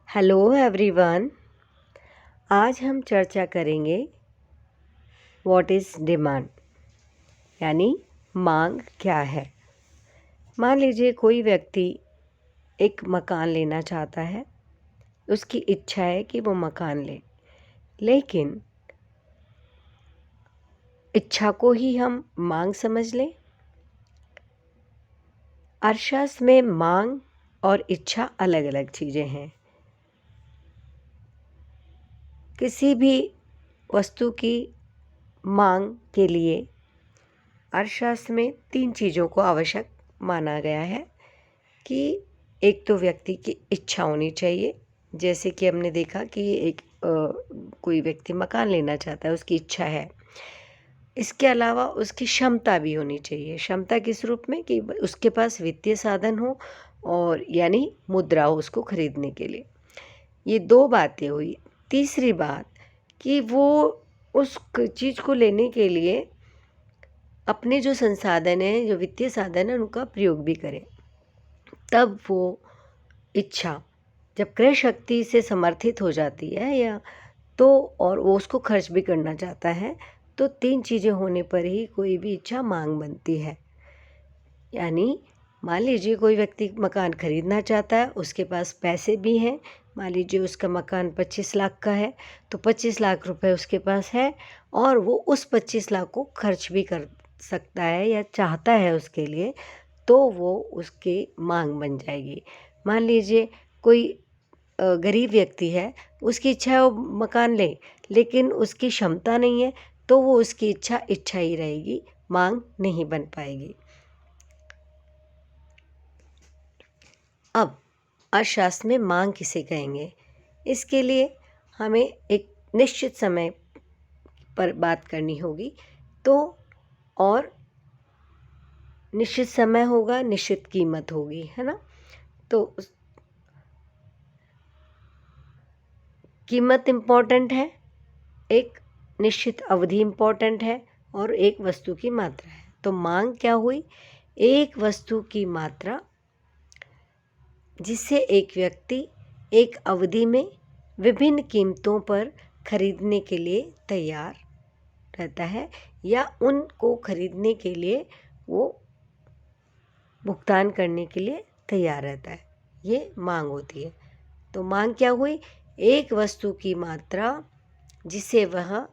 Hello everyone. आज हम चर्चा करेंगे व्हाट इज़ डिमांड, यानी मांग क्या है। मान लीजिए कोई व्यक्ति एक मकान लेना चाहता है, उसकी इच्छा है कि वो मकान ले, लेकिन इच्छा को ही हम मांग समझ लें। अर्थशास्त्र में मांग और इच्छा अलग अलग चीज़ें हैं। किसी भी वस्तु की मांग के लिए अर्थशास्त्र में 3 चीज़ों को आवश्यक माना गया है कि एक तो व्यक्ति की इच्छा होनी चाहिए, जैसे कि हमने देखा कि कोई व्यक्ति मकान लेना चाहता है, उसकी इच्छा है। इसके अलावा उसकी क्षमता भी होनी चाहिए। क्षमता किस रूप में कि उसके पास वित्तीय साधन हो और यानी मुद्रा हो उसको खरीदने के लिए। ये 2 बातें हुई। तीसरी बात कि वो उस चीज़ को लेने के लिए अपने जो संसाधन हैं, जो वित्तीय साधन हैं, उनका प्रयोग भी करें। तब वो इच्छा जब क्रय शक्ति से समर्थित हो जाती है या तो और वो उसको खर्च भी करना चाहता है, तो 3 चीज़ें होने पर ही कोई भी इच्छा मांग बनती है। यानी मान लीजिए कोई व्यक्ति मकान खरीदना चाहता है, उसके पास पैसे भी हैं। मान लीजिए उसका मकान 25 लाख का है, तो 25 लाख रुपए उसके पास है और वो उस 25 लाख को खर्च भी कर सकता है या चाहता है उसके लिए, तो वो उसकी मांग बन जाएगी। मान लीजिए कोई गरीब व्यक्ति है, उसकी इच्छा है वो मकान ले, लेकिन उसकी क्षमता नहीं है, तो वो उसकी इच्छा ही रहेगी, मांग नहीं बन पाएगी। अब अर्थशास्त्र में मांग किसे कहेंगे, इसके लिए हमें एक निश्चित समय पर बात करनी होगी। तो और निश्चित समय होगा, निश्चित कीमत होगी, है ना। तो कीमत इम्पोर्टेंट है, एक निश्चित अवधि इम्पोर्टेंट है और एक वस्तु की मात्रा है। तो मांग क्या हुई? एक वस्तु की मात्रा जिसे एक व्यक्ति एक अवधि में विभिन्न कीमतों पर खरीदने के लिए तैयार रहता है या उनको खरीदने के लिए वो भुगतान करने के लिए तैयार रहता है, ये मांग होती है। तो मांग क्या हुई? एक वस्तु की मात्रा जिसे वह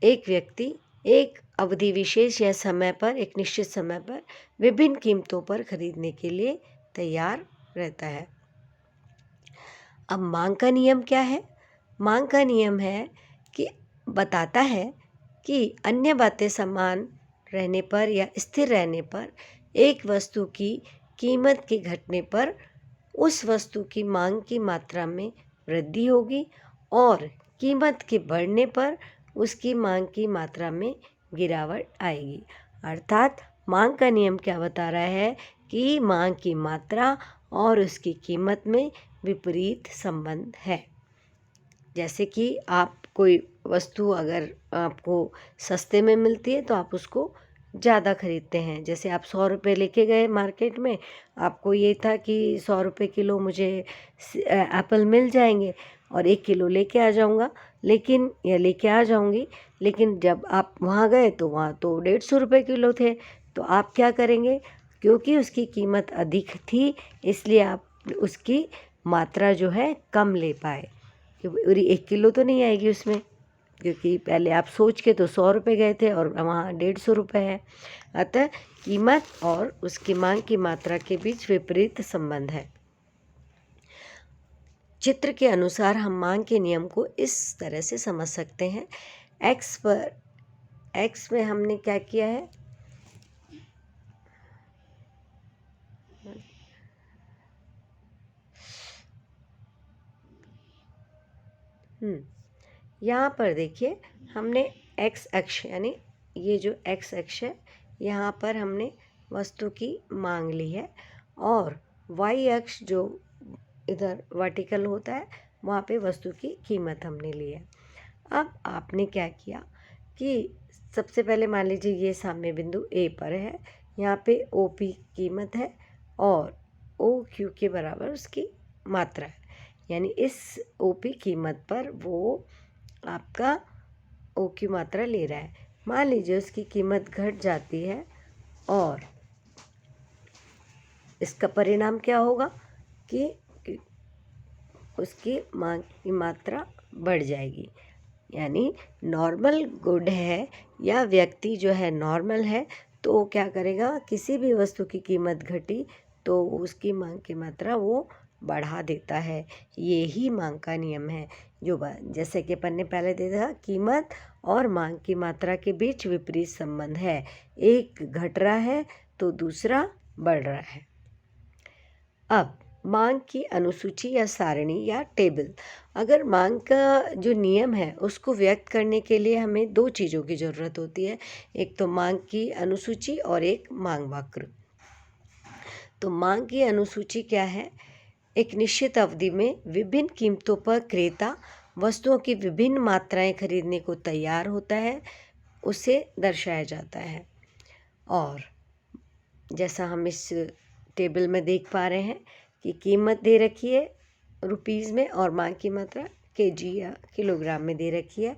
एक व्यक्ति एक अवधि विशेष या समय पर, एक निश्चित समय पर विभिन्न कीमतों पर खरीदने के लिए तैयार रहता है। अब मांग का नियम क्या है? मांग का नियम है कि बताता है कि अन्य बातें समान रहने पर या स्थिर रहने पर एक वस्तु की कीमत के घटने पर उस वस्तु की मांग की मात्रा में वृद्धि होगी और कीमत के बढ़ने पर उसकी मांग की मात्रा में गिरावट आएगी। अर्थात मांग का नियम क्या बता रहा है कि मांग की मात्रा और उसकी कीमत में विपरीत संबंध है। जैसे कि आप कोई वस्तु अगर आपको सस्ते में मिलती है तो आप उसको ज़्यादा खरीदते हैं। जैसे आप 100 रुपये लेके गए मार्केट में, आपको ये था कि 100 रुपये किलो मुझे एप्पल मिल जाएंगे और 1 किलो लेके आ जाऊंगा, लेकिन या लेके आ जाऊंगी, लेकिन जब आप वहाँ गए तो वहाँ तो 150 रुपये किलो थे। तो आप क्या करेंगे? क्योंकि उसकी कीमत अधिक थी, इसलिए आप उसकी मात्रा जो है कम ले पाए। पूरी 1 किलो तो नहीं आएगी उसमें, क्योंकि पहले आप सोच के तो 100 रुपये गए थे और वहाँ 150 रुपये है। अतः कीमत और उसकी मांग की मात्रा के बीच विपरीत संबंध है। चित्र के अनुसार हम मांग के नियम को इस तरह से समझ सकते हैं। एक्स में हमने क्या किया है? यहाँ पर देखिए, हमने एक्स अक्ष यानी ये जो एक्स अक्ष है, यहाँ पर हमने वस्तु की मांग ली है और वाई अक्ष जो इधर वर्टिकल होता है, वहाँ पे वस्तु की कीमत हमने ली है। अब आपने क्या किया कि सबसे पहले मान लीजिए ये साम्य बिंदु ए पर है, यहाँ पे ओ पी कीमत है और ओ क्यू के बराबर उसकी मात्रा है। यानी इस ओ की कीमत पर वो आपका ओ की मात्रा ले रहा है। मान लीजिए उसकी कीमत घट जाती है और इसका परिणाम क्या होगा कि उसकी मांग की मात्रा बढ़ जाएगी। यानी नॉर्मल गुड है या व्यक्ति जो है नॉर्मल है, तो वो क्या करेगा, किसी भी वस्तु की कीमत घटी तो उसकी मांग की मात्रा वो बढ़ा देता है। ये ही मांग का नियम है। जैसे कि अपन ने पहले देखा, कीमत और मांग की मात्रा के बीच विपरीत संबंध है। एक घट रहा है तो दूसरा बढ़ रहा है। अब मांग की अनुसूची या सारणी या टेबल। अगर मांग का जो नियम है उसको व्यक्त करने के लिए हमें दो चीज़ों की ज़रूरत होती है। एक तो मांग की अनुसूची और एक मांग वक्र। तो मांग की अनुसूची क्या है? एक निश्चित अवधि में विभिन्न कीमतों पर क्रेता वस्तुओं की विभिन्न मात्राएं खरीदने को तैयार होता है, उसे दर्शाया जाता है। और जैसा हम इस टेबल में देख पा रहे हैं कि कीमत दे रखी है रुपीज़ में और मांग की मात्रा केजी या किलोग्राम में दे रखी है।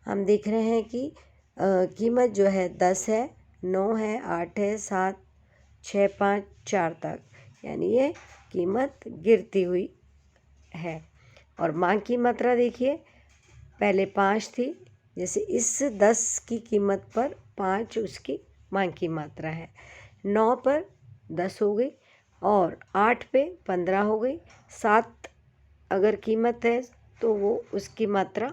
हम देख रहे हैं कि कीमत जो है 10 है, 9 है, 8 है, 7, 6, 5, 4 तक, यानी ये कीमत गिरती हुई है। और मांग की मात्रा देखिए, पहले 5 थी, जैसे इस 10 की कीमत पर 5 उसकी मांग की मात्रा है, 9 पर 10 हो गई और 8 पे 15 हो गई, 7 अगर कीमत है तो वो उसकी मात्रा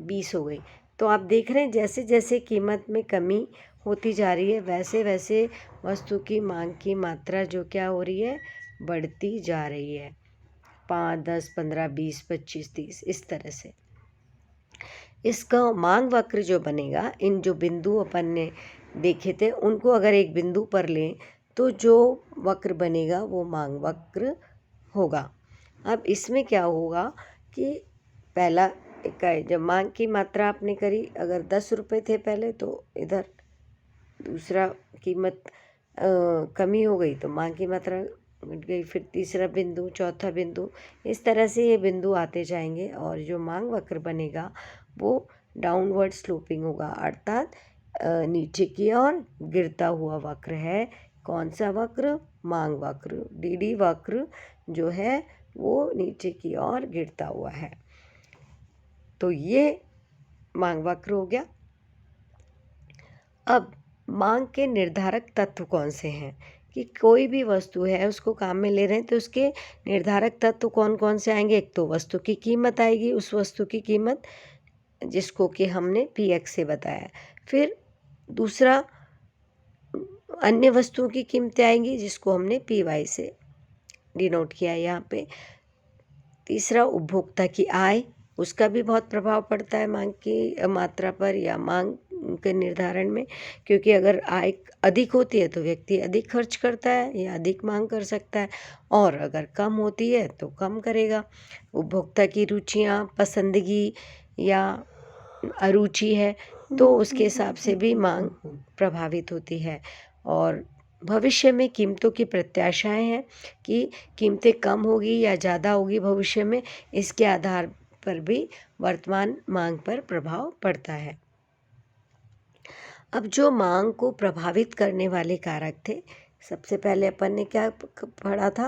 20 हो गई। तो आप देख रहे हैं जैसे जैसे कीमत में कमी होती जा रही है वैसे वैसे वस्तु की मांग की मात्रा जो क्या हो रही है, बढ़ती जा रही है। 5, 10, 15, 20, 25, 30 इस तरह से। इसका मांग वक्र जो बनेगा, इन जो बिंदु अपन ने देखे थे उनको अगर एक बिंदु पर लें तो जो वक्र बनेगा वो मांग वक्र होगा। अब इसमें क्या होगा कि पहला इकाई जब मांग की मात्रा आपने करी, अगर 10 रुपये थे पहले तो इधर दूसरा कीमत कमी हो गई तो मांग की मात्रा घट गई, फिर तीसरा बिंदु, चौथा बिंदु, इस तरह से ये बिंदु आते जाएंगे और जो मांग वक्र बनेगा वो डाउनवर्ड स्लोपिंग होगा, अर्थात नीचे की ओर गिरता हुआ वक्र है। कौन सा वक्र? मांग वक्र। डीडी वक्र जो है वो नीचे की ओर गिरता हुआ है। तो ये मांग वक्र हो गया। अब मांग के निर्धारक तत्व कौन से हैं? कि कोई भी वस्तु है उसको काम में ले रहे हैं तो उसके निर्धारक तत्व कौन कौन से आएंगे? एक तो वस्तु की कीमत आएगी, उस वस्तु की कीमत जिसको कि हमने PX से बताया। फिर दूसरा अन्य वस्तुओं की कीमतें आएंगी जिसको हमने PY से डिनोट किया है यहाँ पे। तीसरा उपभोक्ता की आय, उसका भी बहुत प्रभाव पड़ता है मांग की मात्रा पर या मांग के निर्धारण में, क्योंकि अगर आय अधिक होती है तो व्यक्ति अधिक खर्च करता है या अधिक मांग कर सकता है, और अगर कम होती है तो कम करेगा। उपभोक्ता की रुचियाँ, पसंदगी या अरुचि है तो उसके हिसाब से भी मांग प्रभावित होती है। और भविष्य में कीमतों की प्रत्याशाएं हैं कि कीमतें कम होगी या ज़्यादा होगी भविष्य में, इसके आधार पर भी वर्तमान मांग पर प्रभाव पड़ता है। अब जो मांग को प्रभावित करने वाले कारक थे, सबसे पहले अपन ने क्या पढ़ा था?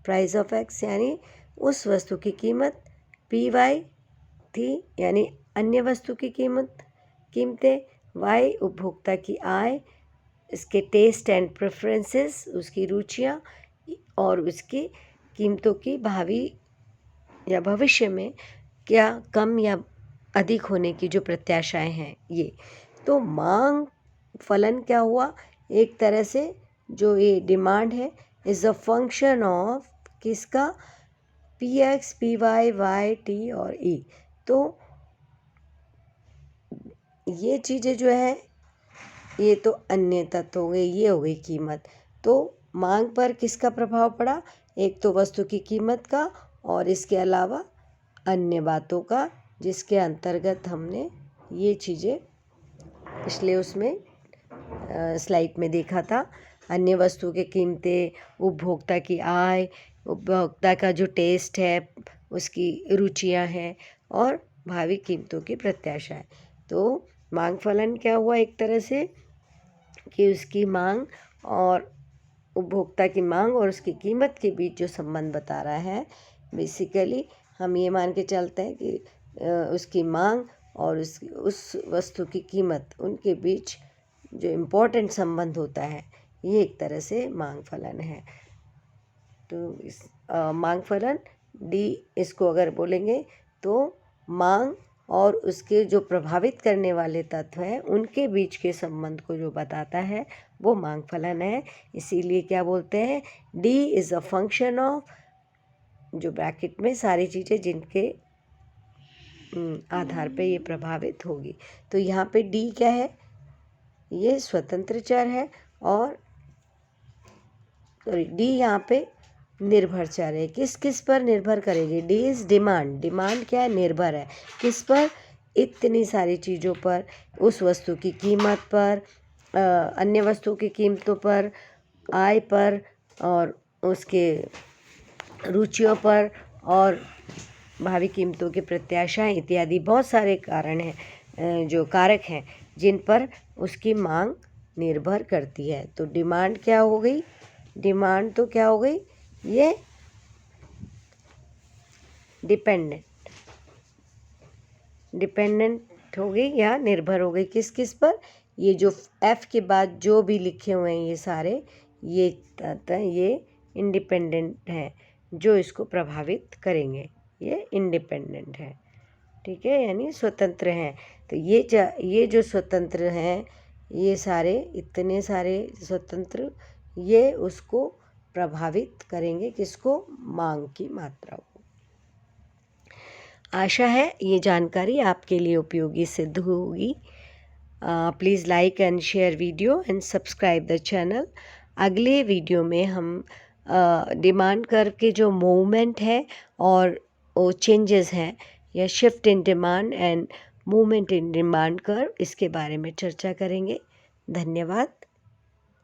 प्राइस ऑफ एक्स, यानी उस वस्तु की कीमत। PY थी यानी अन्य वस्तु की कीमतें। Y उपभोक्ता की आय, इसके टेस्ट एंड प्रेफरेंसेस, उसकी रुचियाँ, और उसकी कीमतों की भावी या भविष्य में क्या कम या अधिक होने की जो प्रत्याशाएं हैं ये। तो मांग फलन क्या हुआ? एक तरह से जो ये डिमांड है इज़ अ फंक्शन ऑफ किसका? PX, PY, Y, T और E। तो ये चीज़ें जो है ये तो अन्य तत्व हो गए, ये हो गई कीमत। तो मांग पर किसका प्रभाव पड़ा? एक तो वस्तु की कीमत का और इसके अलावा अन्य बातों का, जिसके अंतर्गत हमने ये चीज़ें पिछले उसमें स्लाइड में देखा था। अन्य वस्तु की कीमतें, उपभोक्ता की आय, उपभोक्ता का जो टेस्ट है, उसकी रुचियां हैं और भावी कीमतों की प्रत्याशा है। तो मांग फलन क्या हुआ एक तरह से कि उसकी मांग और उपभोक्ता की मांग और उसकी कीमत के बीच जो संबंध बता रहा है। बेसिकली हम ये मान के चलते हैं कि उसकी मांग और उस वस्तु की कीमत, उनके बीच जो इम्पोर्टेंट संबंध होता है, ये एक तरह से मांग फलन है। तो इस मांग फलन डी, इसको अगर बोलेंगे तो मांग और उसके जो प्रभावित करने वाले तत्व हैं उनके बीच के संबंध को जो बताता है वो मांग फलन है। इसीलिए क्या बोलते हैं, D is a function of, जो ब्रैकेट में सारी चीज़ें जिनके आधार पे ये प्रभावित होगी। तो यहाँ पे डी क्या है, ये स्वतंत्र चर है और डी यहाँ पे निर्भर चर है। किस किस पर निर्भर करेगी, डी इज डिमांड। डिमांड क्या है, निर्भर है किस पर, इतनी सारी चीज़ों पर, उस वस्तु की कीमत पर, अन्य वस्तु की कीमतों पर, आय पर और उसके रुचियों पर और भावी कीमतों की प्रत्याशाएं इत्यादि बहुत सारे कारण हैं, जो कारक हैं जिन पर उसकी मांग निर्भर करती है। तो डिमांड क्या हो गई, डिमांड तो क्या हो गई, ये डिपेंडेंट हो गई या निर्भर हो गई किस किस पर, ये जो एफ के बाद जो भी लिखे हुए हैं ये सारे, ये तत्व ये इंडिपेंडेंट हैं, जो इसको प्रभावित करेंगे, ये इंडिपेंडेंट है। ठीक है, यानी स्वतंत्र हैं। तो ये जो स्वतंत्र हैं, ये सारे इतने सारे स्वतंत्र, ये उसको प्रभावित करेंगे, किसको, मांग की मात्रा को। आशा है ये जानकारी आपके लिए उपयोगी सिद्ध होगी। Please like and share video and subscribe the channel. अगले वीडियो में हम डिमांड कर्व के जो मूवमेंट है और वो चेंजेस हैं या shift in demand and movement in demand curve, इसके बारे में चर्चा करेंगे। धन्यवाद।